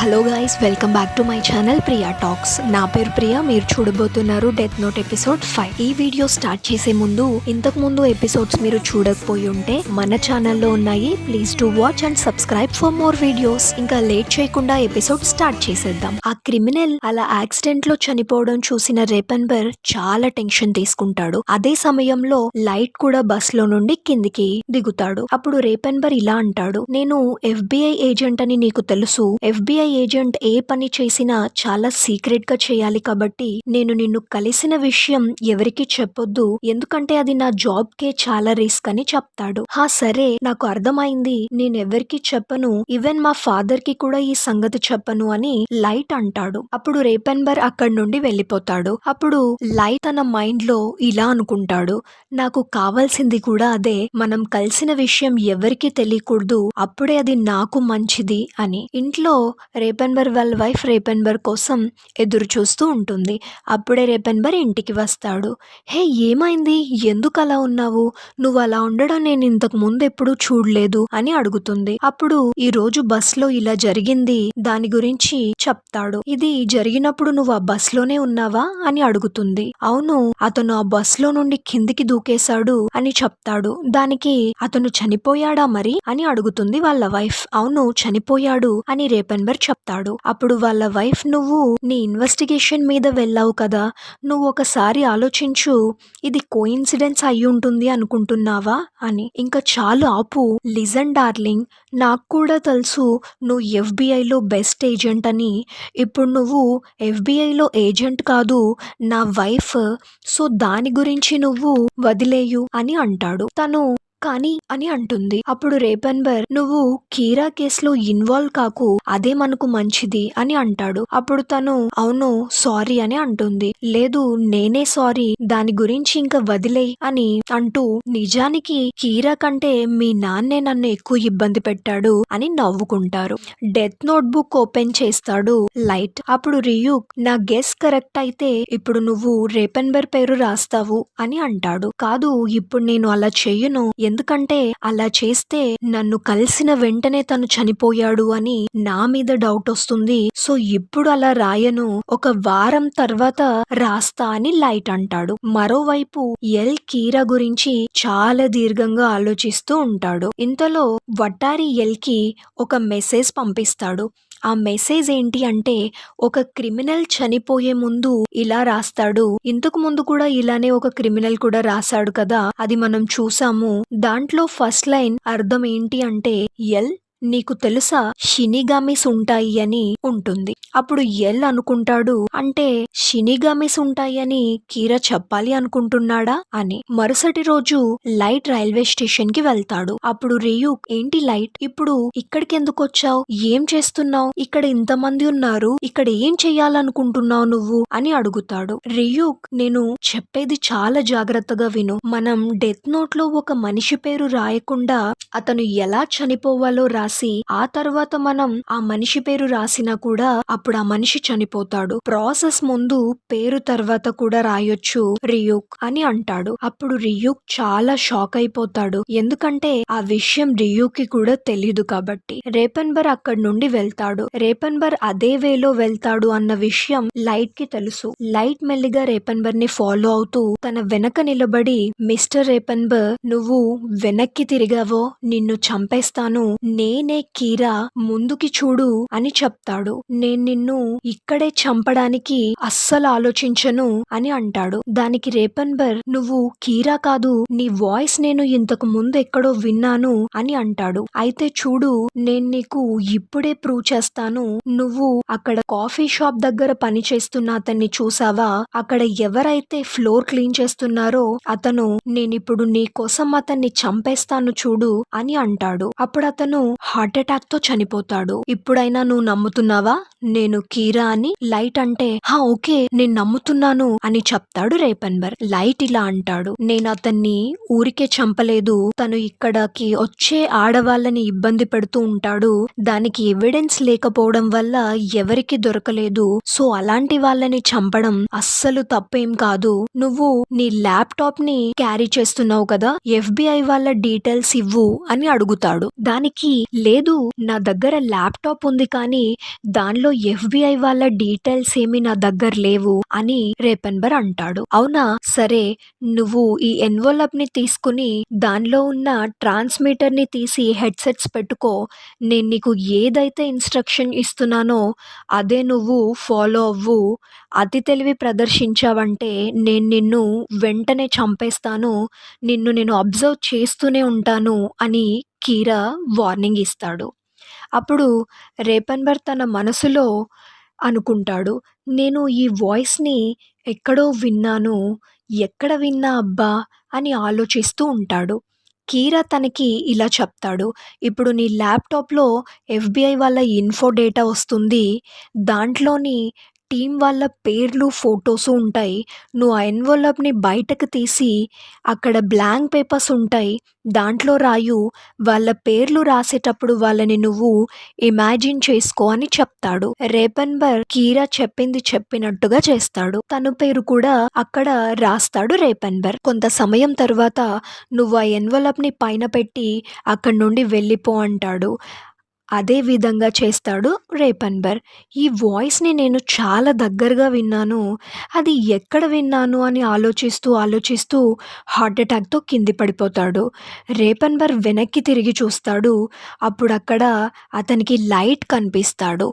Hello guys, welcome back to my channel Priya talks. నా పేరు ప్రియా. మీరు చూడబోతున్నారు డెత్ నోట్ ఎపిసోడ్ 5. ఈ వీడియో స్టార్ట్ చేసే ముందు ఇంతకు ముందు ఎపిసోడ్స్ మీరు చూడకపోయి ఉంటే మన ఛానల్లో ఉన్నాయి. Please do watch and subscribe for more videos. ఇంకా లేట్ చేయకుండా ఎపిసోడ్ స్టార్ట్ చేసేద్దాం. ఆ క్రిమినల్ అలా యాక్సిడెంట్ లో చనిపోవడం చూసిన రేపన్బర్ చాలా టెన్షన్ తీసుకుంటాడు. అదే సమయంలో లైట్ కూడా బస్ లో నుండి కిందికి దిగుతాడు. అప్పుడు రేపన్బర్ ఇలా అంటాడు, నేను FBI ఏజెంట్ అని నీకు తెలుసు. FBI ఏజెంట్ ఏ పని చేసినా చాలా సీక్రెట్ గా చేయాలి, కాబట్టి నేను నిన్ను కలిసిన విషయం ఎవరికి చెప్పొద్దు, ఎందుకంటే అది నా జాబ్ కే చాలా రిస్క్ అని చెప్తాడు. సరే, నాకు అర్థమైంది, నేనెవరికి చెప్పను, ఈవెన్ మా ఫాదర్ కి కూడా ఈ సంగతి చెప్పను అని లైట్ అంటాడు. అప్పుడు రేపన్బర్ అక్కడి నుండి వెళ్ళిపోతాడు. అప్పుడు లైట్ తన మైండ్ లో ఇలా అనుకుంటాడు, నాకు కావాల్సింది కూడా అదే, మనం కలిసిన విషయం ఎవరికి తెలియకూడదు, అప్పుడే అది నాకు మంచిది అని. ఇంట్లో రేపన్బర్ వాళ్ళ వైఫ్ రేపన్బర్ కోసం ఎదురు చూస్తూ ఉంటుంది. అప్పుడే రేపన్బర్ ఇంటికి వస్తాడు. హే, ఏమైంది, ఎందుకు అలా ఉన్నావు, నువ్వు అలా ఉండడం నేను ఇంతకు ముందు ఎప్పుడూ చూడలేదు అని అడుగుతుంది. అప్పుడు ఈ రోజు బస్ లో ఇలా జరిగింది, దాని గురించి చెప్తాడు. ఇది జరిగినప్పుడు నువ్వు ఆ బస్ లోనే ఉన్నావా అని అడుగుతుంది. అవును, అతను ఆ బస్ లో నుండి కిందికి దూకేశాడు అని చెప్తాడు. దానికి అతను చనిపోయాడా మరి అని అడుగుతుంది వాళ్ళ వైఫ్. అవును, చనిపోయాడు అని రేపన్బర్ చెప్తాడు. అప్పుడు వాళ్ళ వైఫ్, నువ్వు నీ ఇన్వెస్టిగేషన్ మీద వెళ్ళావు కదా, నువ్వు ఒకసారి ఆలోచించు, ఇది కోఇన్సిడెన్స్ అయి ఉంటుంది అనుకుంటున్నావా అని. ఇంకా చాలు ఆపు, లిజన్ డార్లింగ్, నాకు కూడా తెలుసు నువ్వు FBIలో బెస్ట్ ఏజెంట్ అని. ఇప్పుడు నువ్వు FBIలో ఏజెంట్ కాదు, నా వైఫ్, సో దాని గురించి నువ్వు వదిలేయు అని అంటాడు. తను కానీ అని అంటుంది. అప్పుడు రేపన్బర్, నువ్వు కీరా కేసులో ఇన్వాల్వ్ కాకు, అదే మనకు మంచిది అని అంటాడు. అప్పుడు తను అవును సారీ అని అంటుంది. లేదు, నేనే సారీ, దాని గురించి ఇంకా వదిలే అని అంటూ, నిజానికి కీరా కంటే మీ నాన్నే నన్ను ఎక్కువ ఇబ్బంది పెట్టాడు అని నవ్వుకుంటారు. డెత్ నోట్ బుక్ ఓపెన్ చేస్తాడు లైట్. అప్పుడు రియూక్, నా గెస్ కరెక్ట్ అయితే ఇప్పుడు నువ్వు రేపన్బర్ పేరు రాస్తావు అని అంటాడు. కాదు, ఇప్పుడు నేను అలా చెయ్యను, ఎందుకంటే అలా చేస్తే నన్ను కలిసిన వెంటనే తను చనిపోయాడు అని నా మీద డౌట్ వస్తుంది, సో ఇప్పుడు అలా రాయను, ఒక వారం తర్వాత రాస్తా అని లైట్ అంటాడు. మరోవైపు ఎల్ కీరా గురించి చాలా దీర్ఘంగా ఆలోచిస్తూ ఉంటాడు. ఇంతలో వట్టారి ఎల్ కి ఒక మెసేజ్ పంపిస్తాడు. ఆ మెసేజ్ ఏంటి అంటే, ఒక క్రిమినల్ చనిపోయే ముందు ఇలా రాస్తాడు. ఇంతకు ముందు కూడా ఇలానే ఒక క్రిమినల్ కూడా రాశాడు కదా, అది మనం చూసాము. దాంట్లో ఫస్ట్ లైన్ అర్థం ఏంటి అంటే, ఎల్ నీకు తెలుసా షినిగామిస్ ఉంటాయి అని ఉంటుంది. అప్పుడు ఎల్ అనుకుంటాడు, అంటే షినిగామిస్ ఉంటాయి అని కీరా చెప్పాలి అనుకుంటున్నాడా అని. మరుసటి రోజు లైట్ రైల్వే స్టేషన్ కి వెళ్తాడు. అప్పుడు రియూక్, ఏంటి లైట్, ఇప్పుడు ఇక్కడికి ఎందుకు వచ్చావు, ఏం చేస్తున్నావు, ఇక్కడ ఇంతమంది ఉన్నారు, ఇక్కడ ఏం చెయ్యాలనుకుంటున్నావు నువ్వు అని అడుగుతాడు. రియూక్, నేను చెప్పేది చాలా జాగ్రత్తగా విను, మనం డెత్ నోట్ లో ఒక మనిషి పేరు రాయకుండా అతను ఎలా చనిపోవాలో రాసి ఆ తర్వాత మనం ఆ మనిషి పేరు రాసినా కూడా అప్పుడు ఆ మనిషి చనిపోతాడు. ప్రాసెస్ ముందు పేరు తర్వాత కూడా రాయొచ్చు రియూక్ అని అంటాడు. అప్పుడు రియూక్ చాలా షాక్ అయిపోతాడు, ఎందుకంటే ఆ విషయం రియూక్ కి కూడా తెలీదు కాబట్టి. రేపన్బర్ అక్కడి నుండి వెళ్తాడు. రేపన్బర్ అదే వేలో వెళ్తాడు అన్న విషయం లైట్ కి తెలుసు. లైట్ మెల్లిగా రేపన్బర్ ని ఫాలో అవుతూ తన వెనక నిలబడి, మిస్టర్ రేపన్బర్, నువ్వు వెనక్కి తిరిగావో నిన్ను చంపేస్తాను, నేనే కీరా, ముందుకి చూడు అని చెప్తాడు. నేను నిన్ను ఇక్కడే చంపడానికి అస్సలు ఆలోచించను అని అంటాడు. దానికి రేపన్బర్, నువ్వు కీరా కాదు, నీ వాయిస్ నేను ఇంతకు ముందు ఎక్కడో విన్నాను అని అంటాడు. అయితే చూడు, నేను నీకు ఇప్పుడే ప్రూవ్ చేస్తాను, నువ్వు అక్కడ కాఫీ షాప్ దగ్గర పని చేస్తున్న అతన్ని చూసావా, అక్కడ ఎవరైతే ఫ్లోర్ క్లీన్ చేస్తున్నారో అతను, నేనిప్పుడు నీ కోసం అతన్ని చంపేస్తాను చూడు అని అంటాడు. అప్పుడు అతను హార్ట్ అటాక్ తో చనిపోతాడు. ఇప్పుడైనా నువ్వు నమ్ముతున్నావా, నేను కీరా అని లైట్ అంటే హా ఓకే నేను నమ్ముతున్నాను అని చెప్తాడు రేపన్బర్. లైట్ ఇలా అంటాడు, నేను అతన్ని ఊరికే చంపలేదు, తను ఇక్కడకి వచ్చే ఆడవాళ్ళని ఇబ్బంది పెడుతూ ఉంటాడు, దానికి ఎవిడెన్స్ లేకపోవడం వల్ల ఎవరికి దొరకలేదు, సో అలాంటి వాళ్ళని చంపడం అస్సలు తప్పేం కాదు, నువ్వు నీ ల్యాప్టాప్ ని క్యారీ చేస్తున్నావు కదా, FBI వాళ్ళ డీటెయిల్స్ ఇవ్వు అని అడుగుతాడు. దానికి లేదు నా దగ్గర ల్యాప్టాప్ ఉంది కానీ దానిలో FBI వాళ్ళ డీటెయిల్స్ ఏమి నా దగ్గర లేవు అని రేపన్బర్ అంటాడు. అవునా సరే, నువ్వు ఈ ఎన్వలప్ ని తీసుకుని దానిలో ఉన్న ట్రాన్స్మిటర్ ని తీసి హెడ్సెట్స్ పెట్టుకో, నేను నీకు ఏదైతే ఇన్స్ట్రక్షన్ ఇస్తున్నానో అదే నువ్వు ఫాలో అవ్వు, అతి తెలివి ప్రదర్శించావంటే నేను నిన్ను వెంటనే చంపేస్తాను, నిన్ను నేను అబ్జర్వ్ చేస్తూనే ఉంటాను అని కీరా వార్నింగ్ ఇస్తాడు. అప్పుడు రేపన్బర్ తన మనసులో అనుకుంటాడు, నేను ఈ వాయిస్ని ఎక్కడో విన్నాను, ఎక్కడ విన్నా అబ్బా అని ఆలోచిస్తూ ఉంటాడు. కీరా తనకి ఇలా చెప్తాడు, ఇప్పుడు నీ ల్యాప్టాప్లో FBI వాళ్ళ ఇన్ఫో డేటా వస్తుంది, దాంట్లోని టీం వాళ్ళ పేర్లు ఫొటోస్ ఉంటాయి, నువ్వు ఆ ఎన్వలప్ని బయటకు తీసి అక్కడ బ్లాంక్ పేపర్స్ ఉంటాయి, దాంట్లో రాయు, వాళ్ళ పేర్లు రాసేటప్పుడు వాళ్ళని నువ్వు ఇమాజిన్ చేసుకో అని చెప్తాడు. రేపన్బర్ కీరా చెప్పింది చెప్పినట్టుగా చేస్తాడు, తన పేరు కూడా అక్కడ రాస్తాడు రేపన్బర్. కొంత సమయం తర్వాత నువ్వు ఆ ఎన్వలప్ ని పైన పెట్టి అక్కడి నుండి వెళ్ళిపో అంటాడు. అదే విధంగా చేస్తాడు రేపన్బర్. ఈ వాయిస్ని నేను చాలా దగ్గరగా విన్నాను, అది ఎక్కడ విన్నాను అని ఆలోచిస్తూ హార్ట్ అటాక్తో కింది పడిపోతాడు. రేపన్బర్ వెనక్కి తిరిగి చూస్తాడు, అప్పుడు అక్కడ అతనికి లైట్ కనిపిస్తాడు.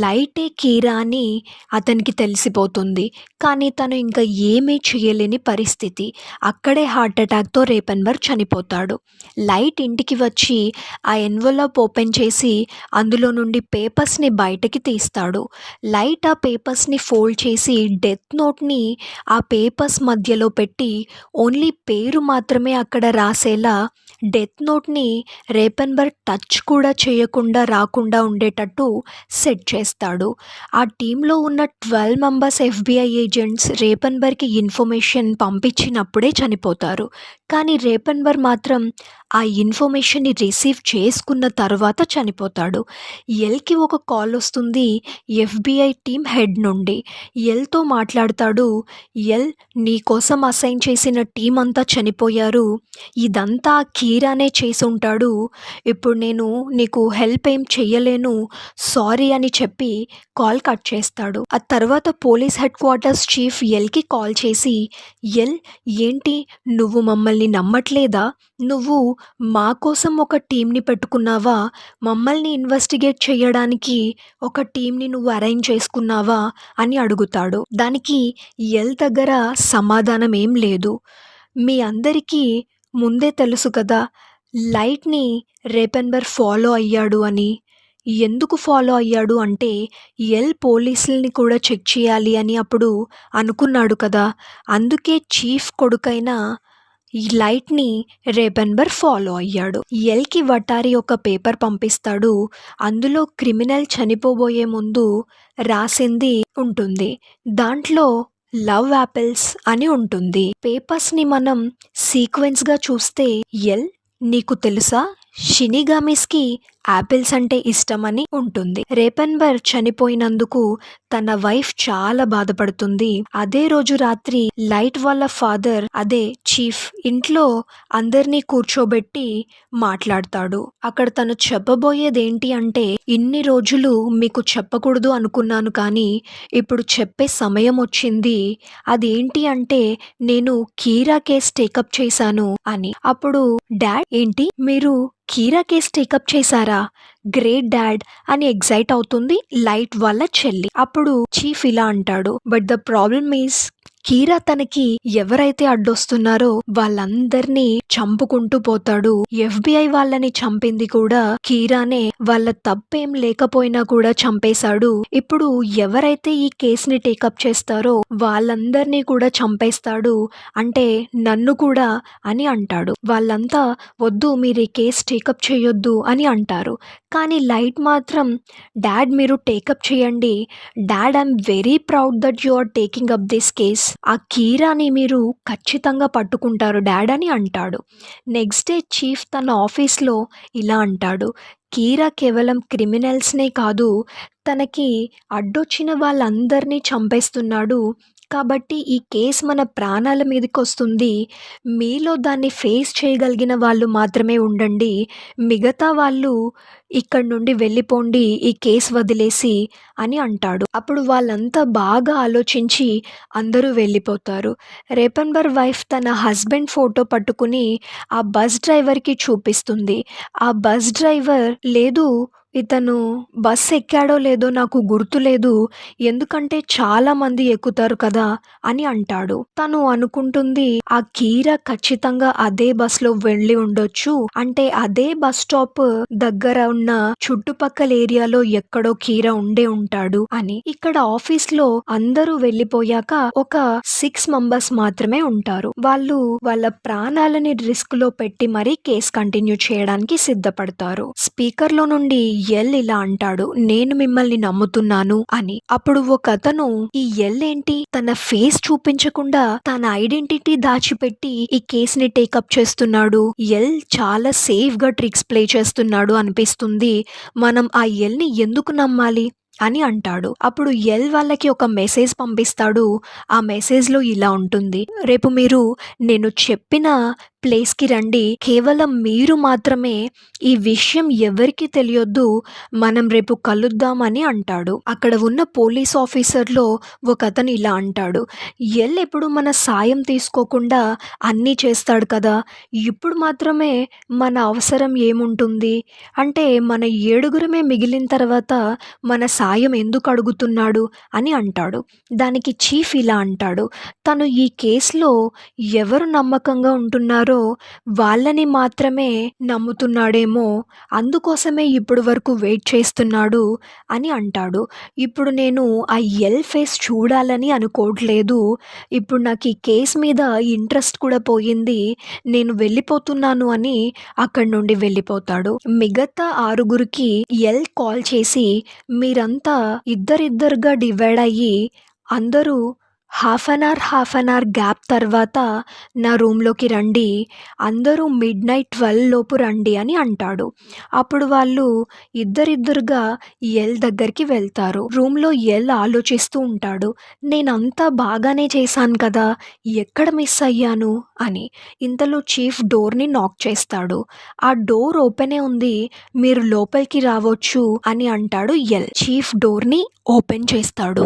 లైటే కీరా అని అతనికి తెలిసిపోతుంది, కానీ తను ఇంకా ఏమీ చేయలేని పరిస్థితి. అక్కడే హార్ట్ అటాక్తో రేపన్బర్ చనిపోతాడు. లైట్ ఇంటికి వచ్చి ఆ ఎన్వలప్ ఓపెన్ చేసి అందులో నుండి పేపర్స్ని బయటకి తీస్తాడు. లైట్ ఆ పేపర్స్ని ఫోల్డ్ చేసి డెత్ నోట్ని ఆ పేపర్స్ మధ్యలో పెట్టి ఓన్లీ పేరు మాత్రమే అక్కడ రాసేలా డెత్ నోట్ని రేపన్బర్ టచ్ కూడా చేయకుండా రాకుండా ఉండేటట్టు సెట్ చేస్తాడు. ఆ టీంలో ఉన్న 12 మెంబర్స్ FBI ఏజెంట్స్ రేపన్బర్కి ఇన్ఫర్మేషన్ పంపించినప్పుడే చనిపోతారు, కానీ రేపన్బర్ మాత్రం ఆ ఇన్ఫర్మేషన్ని రిసీవ్ చేసుకున్న తర్వాత చనిపోతాడు. ఎల్కి ఒక కాల్ వస్తుంది FBI టీం హెడ్ నుండి. ఎల్తో మాట్లాడతాడు, ఎల్ నీ కోసం అసైన్ చేసిన టీం అంతా చనిపోయారు, ఇదంతా కీరానే చేసి ఉంటాడు, ఇప్పుడు నేను నీకు హెల్ప్ ఏం చెయ్యలేను, సారీ అని చెప్పి కాల్ కట్ చేస్తాడు. ఆ తర్వాత పోలీస్ హెడ్ క్వార్టర్స్ చీఫ్ ఎల్కి కాల్ చేసి, ఎల్ ఏంటి నువ్వు మమ్మల్ని నమ్మట్లేదా, నువ్వు మా కోసం ఒక టీంని పెట్టుకున్నావా, మమ్మల్ని ఇన్వెస్టిగేట్ చేయడానికి ఒక టీంని నువ్వు అరేంజ్ చేసుకున్నావా అని అడుగుతాడు. దానికి ఎల్ దగ్గర సమాధానం ఏం లేదు. మీ అందరికీ ముందే తెలుసు కదా లైట్ని రేపన్బర్ ఫాలో అయ్యాడు అని. ఎందుకు ఫాలో అయ్యాడు అంటే ఎల్ పోలీసుల్ని కూడా చెక్ చేయాలి అని అప్పుడు అనుకున్నాడు కదా, అందుకే చీఫ్ కొడుకైన ఈ లైట్ని రేపన్బర్ ఫాలో అయ్యాడు. ఎల్కి వటారి ఒక పేపర్ పంపిస్తాడు, అందులో క్రిమినల్ చనిపోబోయే ముందు రాసింది ఉంటుంది, దాంట్లో లవ్ యాపిల్స్ అని ఉంటుంది. పేపర్స్ని మనం సీక్వెన్స్గా చూస్తే ఎల్ నీకు తెలుసా షినిగామిస్కి యాపిల్స్ అంటే ఇష్టమని ఉంటుంది. రేపన్బర్ చనిపోయినందుకు తన వైఫ్ చాలా బాధపడుతుంది. అదే రోజు రాత్రి లైట్ వాళ్ళ ఫాదర్ అదే చీఫ్ ఇంట్లో అందరినీ కూర్చోబెట్టి మాట్లాడతాడు. అక్కడ తను చెప్పబోయేది ఏంటి అంటే, ఇన్ని రోజులు మీకు చెప్పకూడదు అనుకున్నాను కానీ ఇప్పుడు చెప్పే సమయం వచ్చింది, అదేంటి అంటే నేను కీరా కేస్ టేకప్ చేశాను అని. అప్పుడు డాడ్ ఏంటి మీరు కీరా కేస్ టేకప్ చేశారా, గ్రేట్ డాడ్ అని ఎగ్జైట్ అవుతుంది లైట్ వాళ్ళ చెల్లి. అప్పుడు చీఫ్ ఇలా అంటాడు, బట్ ద ప్రాబ్లమ్ ఈజ్ కీరా తనకి ఎవరైతే అడ్డొస్తున్నారో వాళ్ళందర్నీ చంపుకుంటూ పోతాడు. FBI వాళ్ళని చంపింది కూడా కీరానే. వాళ్ళ తప్పేం లేకపోయినా కూడా చంపేశాడు. ఇప్పుడు ఎవరైతే ఈ కేసుని టేకప్ చేస్తారో వాళ్ళందర్నీ కూడా చంపేస్తాడు. అంటే నన్ను కూడా అని అంటాడు. వాళ్ళంతా వద్దు, మీరు ఈ కేసు టేకప్ చేయొద్దు అని అంటారు. కానీ లైట్ మాత్రం డాడ్ మీరు టేకప్ చేయండి. Dad I'm very proud that you are taking up this case. ఆ కీరాని మీరు ఖచ్చితంగా పట్టుకుంటారు డాడ్ అని అంటాడు. నెక్స్ట్ డే చీఫ్ తన ఆఫీస్లో ఇలా అంటాడు, కీరా కేవలం క్రిమినల్స్నే కాదు, తనకి అడ్డొచ్చిన వాళ్ళందరినీ చంపేస్తున్నాడు. కాబట్టి ఈ కేసు మన ప్రాణాల మీదకొస్తుంది. మీలో దాన్ని ఫేస్ చేయగలిగిన వాళ్ళు మాత్రమే ఉండండి. మిగతా వాళ్ళు ఇక్కడి నుండి వెళ్ళిపోండి ఈ కేసు వదిలేసి అని అంటాడు. అప్పుడు వాళ్ళంతా బాగా ఆలోచించి అందరూ వెళ్ళిపోతారు. రేపన్బర్ వైఫ్ తన హస్బెండ్ ఫోటో పట్టుకుని ఆ బస్ డ్రైవర్కి చూపిస్తుంది. ఆ బస్ డ్రైవర్ లేదు, ఇతను బస్ ఎక్కాడో లేదో నాకు గుర్తులేదు, ఎందుకంటే చాలా మంది ఎక్కుతారు కదా అని అంటాడు. తను అనుకుంటుంది ఆ కీరా ఖచ్చితంగా అదే బస్లో వెళ్ళి ఉండొచ్చు, అంటే అదే బస్ స్టాప్ దగ్గర ఉన్న చుట్టుపక్కల ఏరియాలో ఎక్కడో కీరా ఉండే ఉంటాడు అని. ఇక్కడ ఆఫీస్ లో అందరూ వెళ్ళిపోయాక ఒక 6 మెంబర్స్ మాత్రమే ఉంటారు. వాళ్ళు వాళ్ళ ప్రాణాలని రిస్క్ లో పెట్టి మరీ కేసు కంటిన్యూ చేయడానికి సిద్ధపడతారు. స్పీకర్ లో నుండి ఎల్ ఇలా అంటాడు, నేను మిమ్మల్ని నమ్ముతున్నాను అని. అప్పుడు ఒక అతను ఈ ఎల్ ఏంటి తన ఫేస్ చూపించకుండా తన ఐడెంటిటీ దాచిపెట్టి ఈ కేసుని టేకప్ చేస్తున్నాడు, ఎల్ చాలా సేఫ్ గా ట్రిక్స్ ప్లే చేస్తున్నాడు అనిపిస్తుంది, మనం ఆ ఎల్ ని ఎందుకు నమ్మాలి అని అంటాడు. అప్పుడు ఎల్ వాళ్ళకి ఒక మెసేజ్ పంపిస్తాడు. ఆ మెసేజ్ లో ఇలా ఉంటుంది, రేపు మీరు నేను చెప్పిన ప్లేస్కి రండి, కేవలం మీరు మాత్రమే, ఈ విషయం ఎవరికి తెలియొద్దు, మనం రేపు కలుద్దామని అంటాడు. అక్కడ ఉన్న పోలీస్ ఆఫీసర్లో ఒక అతను ఇలా అంటాడు, ఎల్ ఎప్పుడు మన సాయం తీసుకోకుండా అన్నీ చేస్తాడు కదా, ఇప్పుడు మాత్రమే మన అవసరం ఏముంటుంది, అంటే మన 7గురమే మిగిలిన తర్వాత మన సాయం ఎందుకు అడుగుతున్నాడు అని అంటాడు. దానికి చీఫ్ ఇలా అంటాడు, తను ఈ కేసులో ఎవరు నమ్మకంగా ఉంటున్నారో వాళ్ళని మాత్రమే నమ్ముతున్నాడేమో, అందుకోసమే ఇప్పుడు వరకు వెయిట్ చేస్తున్నాడు అని అంటాడు. ఇప్పుడు నేను ఆ ఎల్ ఫేస్ చూడాలని అనుకోవట్లేదు, ఇప్పుడు నాకు ఈ కేసు మీద ఇంట్రెస్ట్ కూడా పోయింది, నేను వెళ్ళిపోతున్నాను అని అక్కడి నుండి వెళ్ళిపోతాడు. మిగతా 6గురికి ఎల్ కాల్ చేసి మీరంతా ఇద్దరిద్దరుగా డివైడ్ అయ్యి అందరూ హాఫ్ అన్ అవర్ గ్యాప్ తర్వాత నా రూమ్లోకి రండి, అందరూ మిడ్నైట్ 12 లోపు రండి అని అంటాడు. అప్పుడు వాళ్ళు ఇద్దరిద్దరుగా ఎల్ దగ్గరికి వెళ్తారు. రూమ్లో ఎల్ ఆలోచిస్తూ ఉంటాడు, నేనంతా బాగానే చేశాను కదా, ఎక్కడ మిస్ అయ్యాను అని. ఇంతలో చీఫ్ డోర్ని నాక్ చేస్తాడు. ఆ డోర్ ఓపెనే ఉంది, మీరు లోపలికి రావచ్చు అని అంటాడు ఎల్. చీఫ్ డోర్ని ఓపెన్ చేస్తాడు.